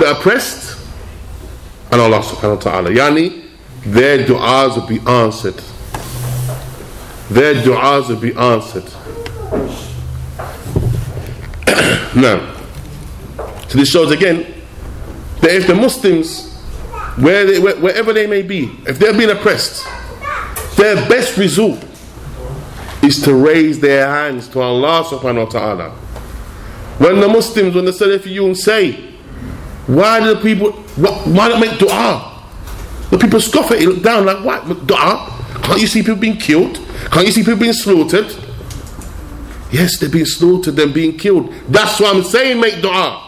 the oppressed and Allah subhanahu wa ta'ala. Yani, their du'as will be answered. Their du'as will be answered. Now, so this shows again that if the Muslims, wherever they may be, if they're being oppressed, their best result is to raise their hands to Allah subhanahu wa ta'ala. When the Muslims, when the Salafiyun say, why not make dua? The people scoff at it, look down like, what? Dua? Can't you see people being killed? Can't you see people being slaughtered? Yes, they're being slaughtered, they're being killed. That's why I'm saying make dua.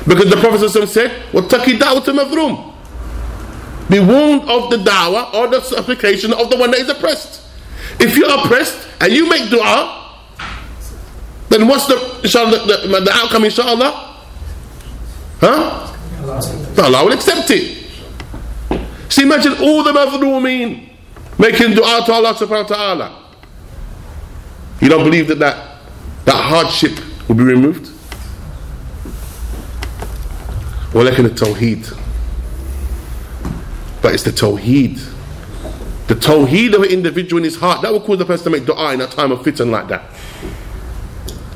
Because the Prophet said, وَاتَّقِ دَعْوَةَ الْمَظْلُومِ. Be warned of the da'wah or the supplication of the one that is oppressed. If you're oppressed and you make dua, then what's the outcome, inshallah? Huh? Allah will accept it. See, imagine all the mazlumeen making dua to Allah subhanahu wa ta'ala. You don't believe that hardship will be removed? ولكن التوحيد. But it's the Tawheed. The Tawheed of an individual in his heart that will cause the person to make dua in a time of fitan like that.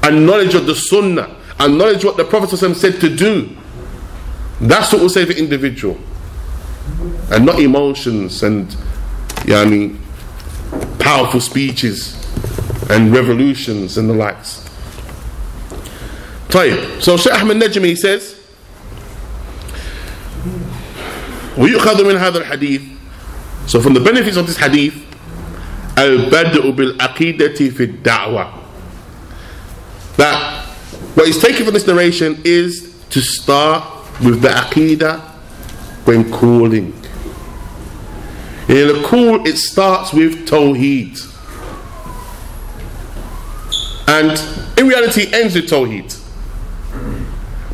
And knowledge of the Sunnah, and knowledge what the Prophet said to do. That's what will save the individual. And not emotions and powerful speeches and revolutions and the likes. So Shaykh Ahmed Najmi, he says, ويؤخذ من هذا الحديث. So from the benefits of this hadith, البدء بالعقيدة في الدعوة. That what is taken from this narration is to start with the aqidah when calling. In the call, it starts with Tawheed, and in reality it ends with Tawheed.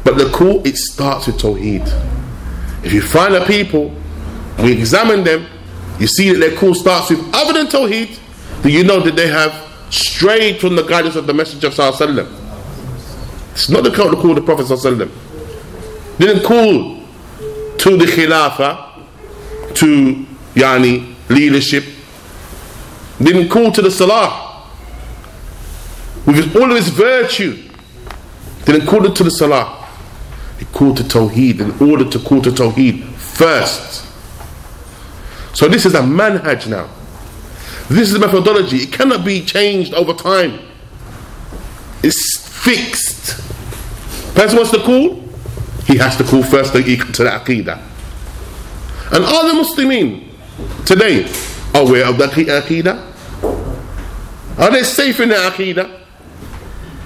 But the call, it starts with Tawheed. If you find a people, we examine them, you see that their call starts with other than Tawheed, then you know that they have strayed from the guidance of the Messenger of Sallallahu Alaihi Wasallam. It's not the call of the Prophet Sallallahu Alaihi Wasallam. Didn't call to the Khilafah, to leadership. Didn't call to the Salah with all of its virtue. Didn't call it to the Salah. He called to Tawheed in order to call to Tawheed first. So this is a manhaj now. This is a methodology. It cannot be changed over time. It's fixed. Person wants to call, he has to call first to the Aqidah. And are the Muslimin today aware of the Aqidah? Are they safe in their Aqidah?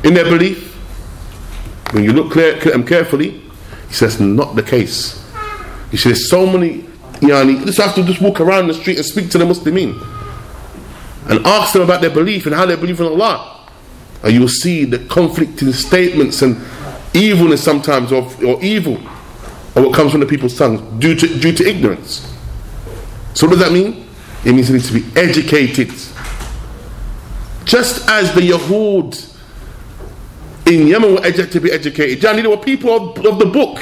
In their belief? When you look carefully, he says not the case. He says so many, you just have to just walk around the street and speak to the Muslimin and ask them about their belief and how they believe in Allah, and you will see the conflicting statements and evilness sometimes or evil of what comes from the people's tongues due to ignorance. So what does that mean? It means they need to be educated, just as the Yahud in Yemen were to be educated. They were people of the book.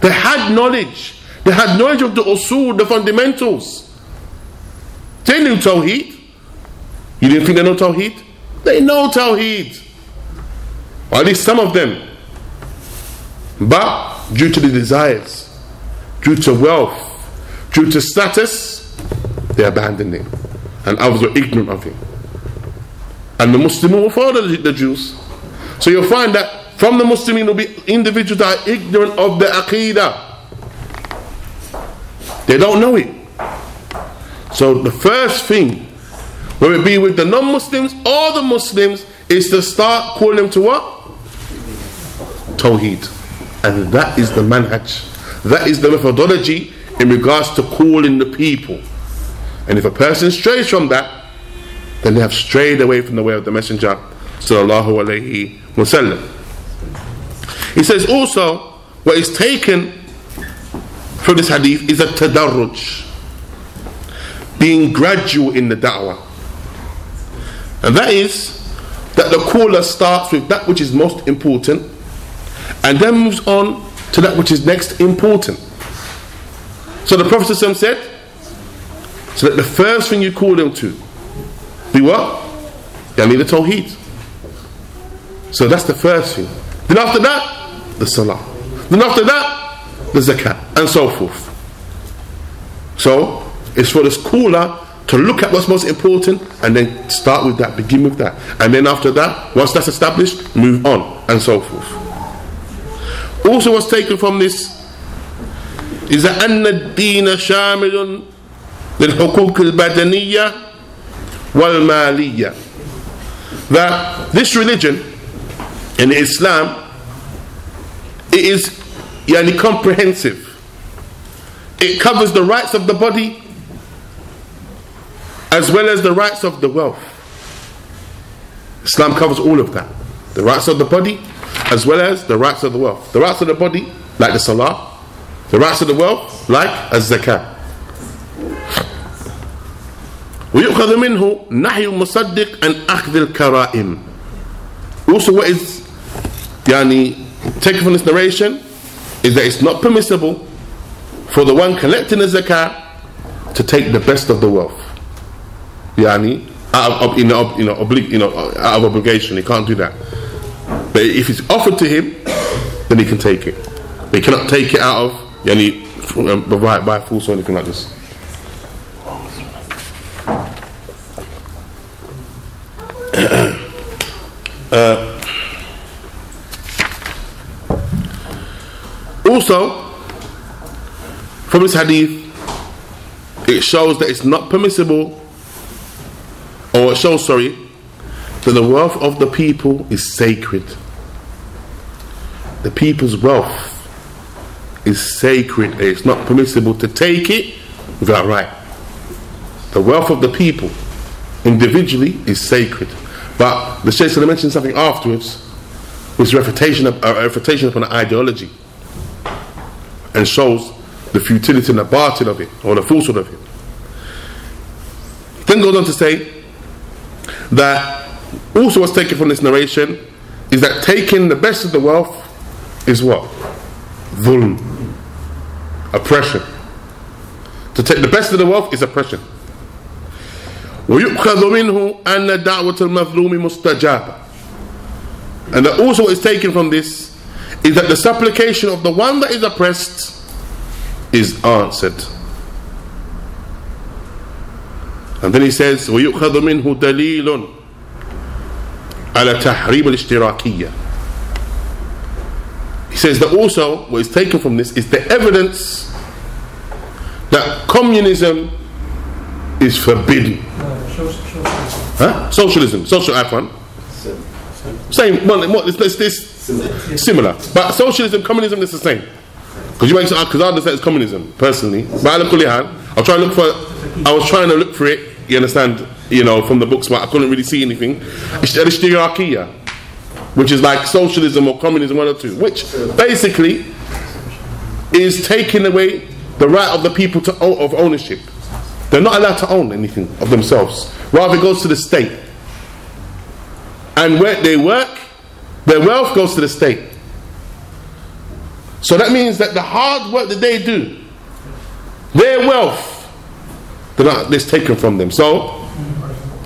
They had knowledge. They had knowledge of the usul, the fundamentals. They knew Tawheed. You didn't think they know Tawheed? They know Tawheed. Or at least some of them. But due to the desires, due to wealth, due to status, they abandoned him. And others were ignorant of him. And the Muslims will follow the Jews. So you'll find that from the Muslims will be individuals that are ignorant of the Aqidah. They don't know it. So the first thing, whether it be with the non-Muslims or the Muslims, is to start calling them to what? Tawheed. And that is the manhaj. That is the methodology in regards to calling the people. And if a person strays from that, then they have strayed away from the way of the Messenger sallallahu alayhi wasallam. He says also, what is taken from this hadith is a tadarruj, being gradual in the da'wah. And that is that the caller starts with that which is most important and then moves on to that which is next important. So the Prophet ﷺ said, so that the first thing you call them to be what? Yani the Tawheed. So that's the first thing. Then after that, the Salah. Then after that, the Zakat, and so forth. So it's for the scholar to look at what's most important and then start with that, begin with that. And then after that, once that's established, move on, and so forth. Also what's taken from this is that أن الدين شامل للحقوق البدنية والمالية. That this religion in Islam, it is yani comprehensive. It covers the rights of the body as well as the rights of the wealth. Islam covers all of that. The rights of the body as well as the rights of the wealth. The rights of the body, like the Salah. The rights of the wealth, like az-Zakah. ويؤخذ منه نهي المصدق عن أخذ الكرائم. Also what is yani taken from this narration is that it's not permissible for the one collecting the zakah to take the best of the wealth. Yani out of obligation, he can't do that. But if it's offered to him, then he can take it. But he cannot take it out of yani by force or anything like this. Also, from this hadith, it shows that it's not permissible, or it shows, that the wealth of the people is sacred. The people's wealth is sacred. It's not permissible to take it without right. The wealth of the people individually is sacred. But the Shaykh mentioned something afterwards, which is a refutation upon an ideology, and shows the futility and the batil of it, or the falsehood of it. Then goes on to say that also what's taken from this narration is that taking the best of the wealth is what? Dhulm, oppression. To take the best of the wealth is oppression. ويؤخذ منه أن دعوة المظلوم مستجابة. And that also what is taken from this is that the supplication of the one that is oppressed is answered. And then he says ويؤخذ منه دليل على تحريم الاشتراكية. He says that also what is taken from this is the evidence that communism is forbidden. Socialism. Social afwan. Same. Well, it's similar. But socialism, communism is the same. Because I understand it's communism personally. But I was trying to look for it. You understand? From the books, but I couldn't really see anything. Ishtirakiyya, which is like socialism or communism, one or two, which basically is taking away the right of the people of ownership. They're not allowed to own anything of themselves. Rather, it goes to the state. And where they work, their wealth goes to the state. So that means that the hard work that they do, their wealth, it's taken from them. So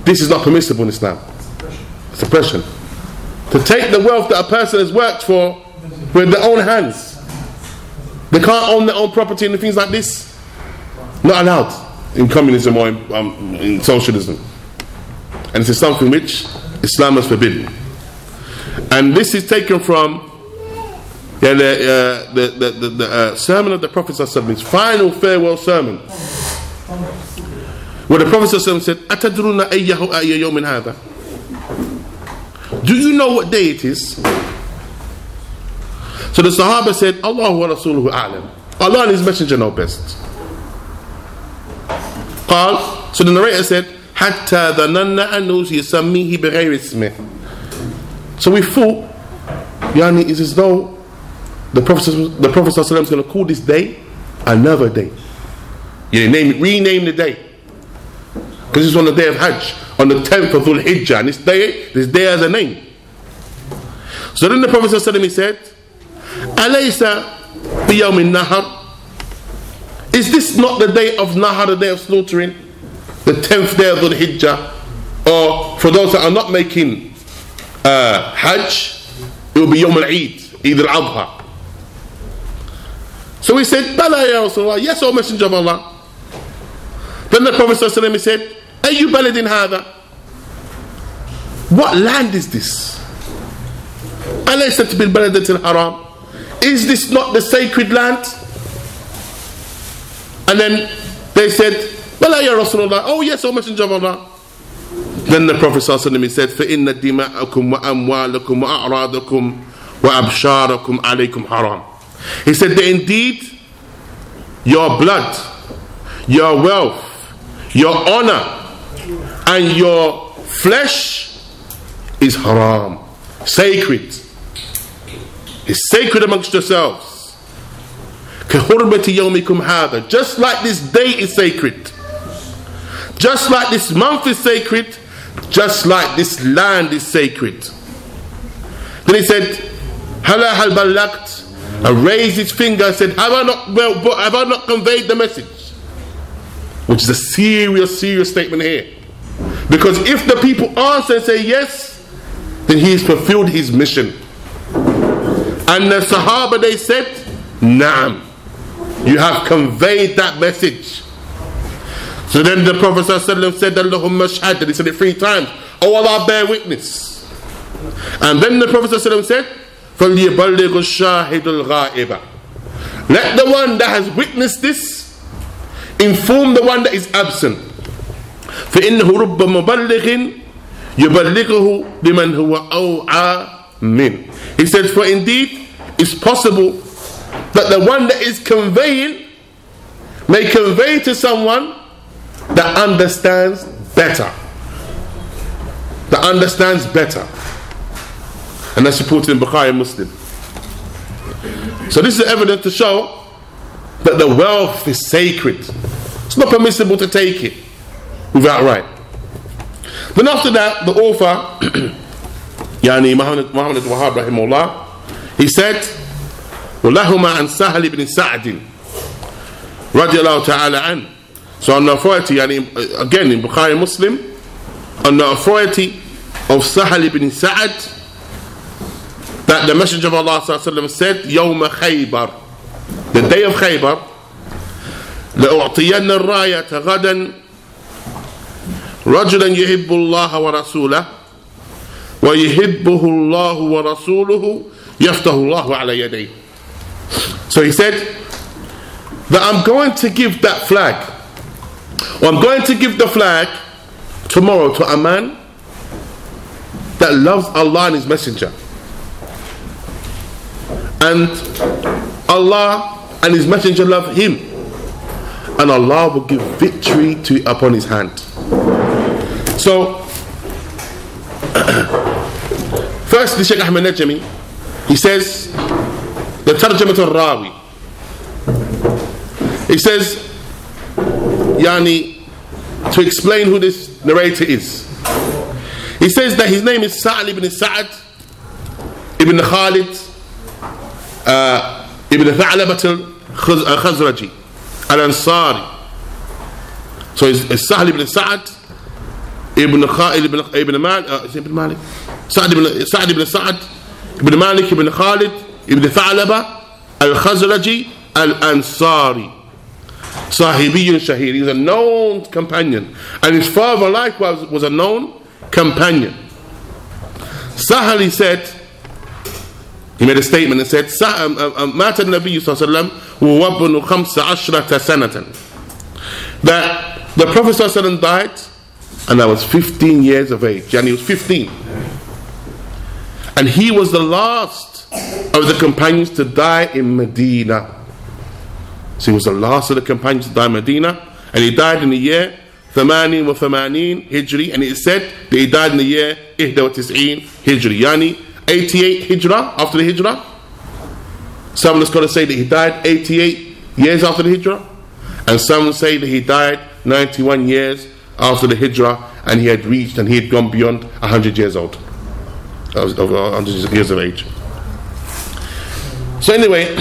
this is not permissible in Islam. It's oppression. To take the wealth that a person has worked for with their own hands. They can't own their own property and things like this. Not allowed in communism or in socialism. And this is something which Islam has forbidden. And this is taken from the sermon of the Prophet ﷺ, his final farewell sermon, where the Prophet ﷺ said, أَتَدْرُونَ أَيَّهُ أَيَّ يَوْمٍ هَذَا? Do you know what day it is? So the Sahaba said, Allah wa Rasuluhu a'lam. Allah and His Messenger know best. So the narrator said, حَتَّى ظَنَنَّ أَنُّهُ يَسَمِّيهِ بِغَيْرِ اسْمِهِ. So we thought, it's as though the Prophet ﷺ is going to call this day another day. Rename the day. Because it's on the day of Hajj, on the 10th of Dhul Hijjah, and this day has a name. So then the Prophet ﷺ, he said, أَلَيْسَ بِيَوْمِ النَّهَرِ. Is this not the day of Nahar, the day of slaughtering? The 10th day of Dhul Hijjah? Or for those that are not making Hajj, it will be Yawm al-Eid, Eid al-Adha. So he said, Bala ya Rasulullah, yes, O Messenger of Allah. Then the Prophet ﷺ said, Ayyu baladin hadha? What land is this? Alaysat bil baladatil haram? Is this not the sacred land? And then they said, Bala ya Rasulullah, oh yes, O Messenger of Allah. Then the Prophet ﷺ said, فَإِنَّ دِمَاءَكُمْ وَأَمْوَالَكُمْ وَأَعْرَاضَكُمْ وَأَبْشَارَكُمْ عَلَيْكُمْ حَرَامٌ. He said that indeed your blood, your wealth, your honor and your flesh is haram, sacred. It's sacred amongst yourselves. كَحُرْمَةِ يَوْمِكُمْ هَذَا. Just like this day is sacred, just like this month is sacred, just like this land is sacred. Then he said, هَلَا هَلْ بَلَّغْتَ, and raised his finger and said, have I not conveyed the message? Which is a serious statement here. Because if the people answer and say yes, then he has fulfilled his mission. And the Sahaba, they said, Naam, you have conveyed that message. So then the Prophet ﷺ said, Allahumma shahad, he said it 3 times, oh Allah, bear witness. And then the Prophet ﷺ said, فَلْيَبَلِّغُ الشَّاهِدُ الْغَائِبَ. Let the one that has witnessed this inform the one that is absent. فَإِنَّهُ رُبَّ مُبَلِّغٍ يُبَلِّغُهُ لِمَنْ هُوَ أَوْعَى مِنْ. He said, for indeed it's possible that the one that is conveying may convey to someone that understands better. That understands better. And that's reported in Bukhari and Muslim. So this is evidence to show that the wealth is sacred. It's not permissible to take it without right. Then after that, the author, Yani Muhammad Wahab rahimahullah, he said, وَلَهُمَا عَنْ سَهْلِ بْنِ سَعْدٍ رَضِيَ اللَّهُ تَعَالَى عَنْهُ. So on the authority, yani, again in Bukhari and Muslim, on the authority of Sahal ibn Sa'ad, that the Messenger of Allah said, يوم خيبر, the day of Khaybar, لأعطين الراية غدا رجلا يحب الله ورسوله ويحبه الله ورسوله يفتح الله على يديه. So he said that I'm going to give that flag, or I'm going to give the flag tomorrow to a man that loves Allah and His Messenger, and Allah and His Messenger love him, and Allah will give victory upon his hand. So first, the Shaykh Ahmed Najmi, he says the Tarjamat al-Rawi, he says, yani, to explain who this narrator is, he says that his name is Sa'al ibn Sa'ad ibn Khalid ibn Tha'labat al-Khazraji al-Ansari. So it's Sa'al ibn Sa'ad ibn Khalid ibn Malik, Sa'ad ibn Sa'ad ibn Malik ibn Khalid ibn Tha'laba al-Khazraji al-Ansari. Sahibiyun Shahir. He was a known companion, and his father likewise was a known companion. Sahal, he said, he made a statement and said, مات النبي صلى الله عليه وسلم وابن 15 سنة. That the Prophet صلى الله عليه وسلم died and I was 15 years of age, and he was 15, and he was the last of the companions to die in Medina. So he was the last of the companions to die in Medina, and he died in the year 88 Hijri, and it is said that he died in the year 91 Hijri, yani 88 Hijrah, after the Hijrah. Some of the scholars say that he died 88 years after the Hijrah, and some say that he died 91 years after the Hijrah, and he had gone beyond 100 years old, 100 years of age. So anyway,